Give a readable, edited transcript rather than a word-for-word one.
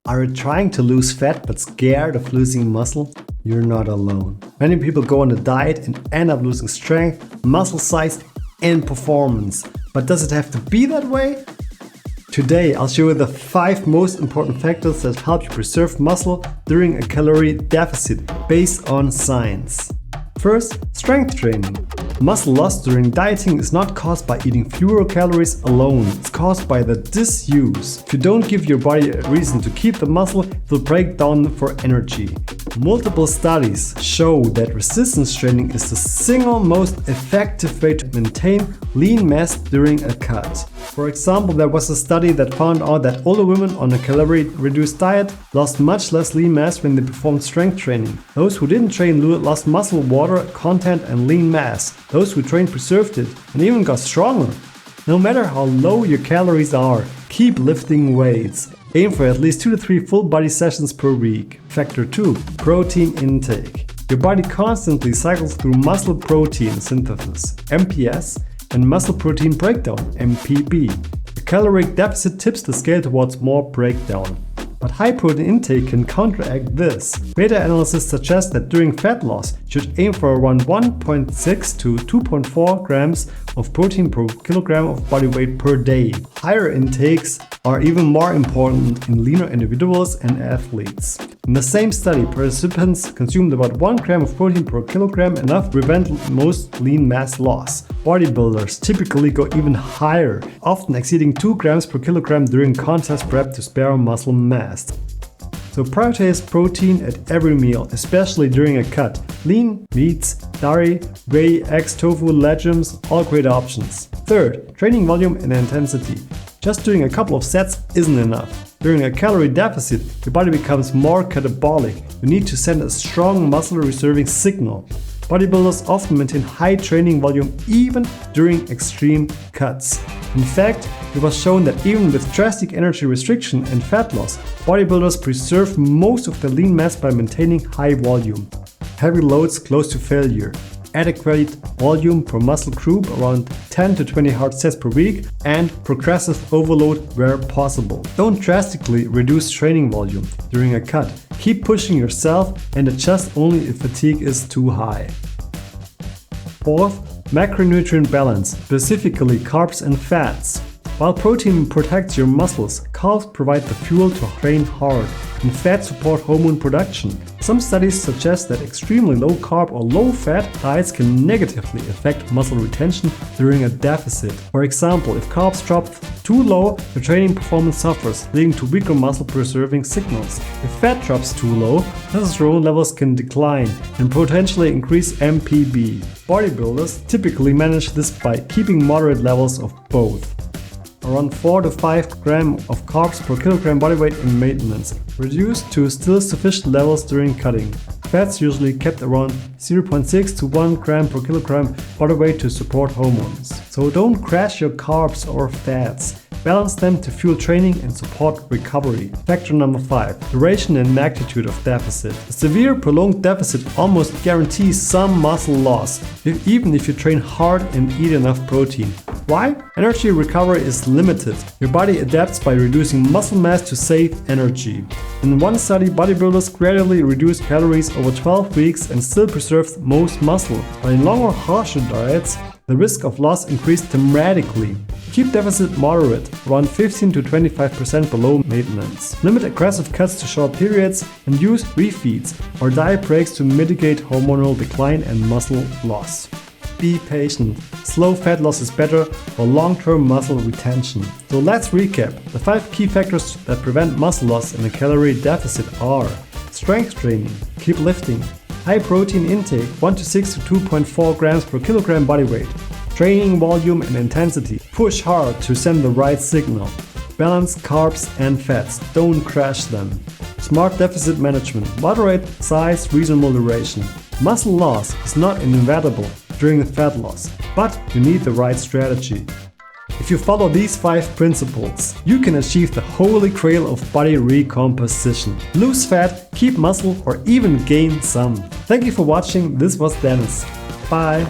Are you trying to lose fat but scared of losing muscle? You're not alone. Many people go on a diet and end up losing strength, muscle size and performance. But does it have to be that way? Today I'll show you the 5 most important factors that help you preserve muscle during a calorie deficit based on science. First, strength training. Muscle loss during dieting is not caused by eating fewer calories alone, it's caused by the disuse. If you don't give your body a reason to keep the muscle, it will break down for energy. Multiple studies show that resistance training is the single most effective way to maintain lean mass during a cut. For example, there was a study that found out that older women on a calorie-reduced diet lost much less lean mass when they performed strength training. Those who didn't train lost muscle, water content and lean mass. Those who trained preserved it and even got stronger. No matter how low your calories are, keep lifting weights. Aim for at least 2 to 3 full body sessions per week. Factor 2. Protein intake. Your body constantly cycles through muscle protein synthesis, MPS, and muscle protein breakdown, MPB. A caloric deficit tips the scale towards more breakdown. But high protein intake can counteract this. Meta-analysis suggests that during fat loss, you should aim for around 1.6 to 2.4 grams of protein per kilogram of body weight per day. Higher intakes are even more important in leaner individuals and athletes. In the same study, participants consumed about 1 gram of protein per kilogram, enough to prevent most lean mass loss. Bodybuilders typically go even higher, often exceeding 2 grams per kilogram during contest prep to spare muscle mass. So prioritize protein at every meal, especially during a cut. Lean meats, dairy, whey, eggs, tofu, legumes, all great options. Third, training volume and intensity. Just doing a couple of sets isn't enough. During a calorie deficit, your body becomes more catabolic. You need to send a strong muscle reserving signal. Bodybuilders often maintain high training volume even during extreme cuts. In fact, it was shown that even with drastic energy restriction and fat loss, bodybuilders preserve most of their lean mass by maintaining high volume. Heavy loads close to failure. Adequate volume per muscle group, around 10 to 20 hard sets per week, and progressive overload where possible. Don't drastically reduce training volume during a cut. Keep pushing yourself and adjust only if fatigue is too high. Fourth, macronutrient balance, specifically carbs and fats. While protein protects your muscles, carbs provide the fuel to train hard, and fats support hormone production. Some studies suggest that extremely low carb or low fat diets can negatively affect muscle retention during a deficit. For example, if carbs drop too low, your training performance suffers, leading to weaker muscle preserving signals. If fat drops too low, testosterone levels can decline and potentially increase MPB. Bodybuilders typically manage this by keeping moderate levels of both. Around 4 to 5 grams of carbs per kilogram body weight in maintenance, reduced to still sufficient levels during cutting. Fats usually kept around 0.6 to 1 gram per kilogram body weight to support hormones. So don't crash your carbs or fats. Balance them to fuel training and support recovery. Factor number 5. Duration and magnitude of deficit. A severe prolonged deficit almost guarantees some muscle loss, even if you train hard and eat enough protein. Why? Energy recovery is limited. Your body adapts by reducing muscle mass to save energy. In one study, bodybuilders gradually reduced calories over 12 weeks and still preserved most muscle, but in longer, harsher diets, the risk of loss increased dramatically. Keep deficit moderate, around 15 to 25% below maintenance. Limit aggressive cuts to short periods and use refeeds or diet breaks to mitigate hormonal decline and muscle loss. Be patient. Slow fat loss is better for long-term muscle retention. So let's recap. The 5 key factors that prevent muscle loss in a calorie deficit are: strength training, keep lifting; high protein intake, 1 to 6 to 2.4 grams per kilogram body weight; training volume and intensity, push hard to send the right signal; balance carbs and fats, don't crash them; smart deficit management, moderate size, reasonable duration. Muscle loss is not inevitable during the fat loss, but you need the right strategy. If you follow these 5 principles, you can achieve the holy grail of body recomposition. Lose fat, keep muscle, or even gain some. Thank you for watching. This was Dennis. Bye.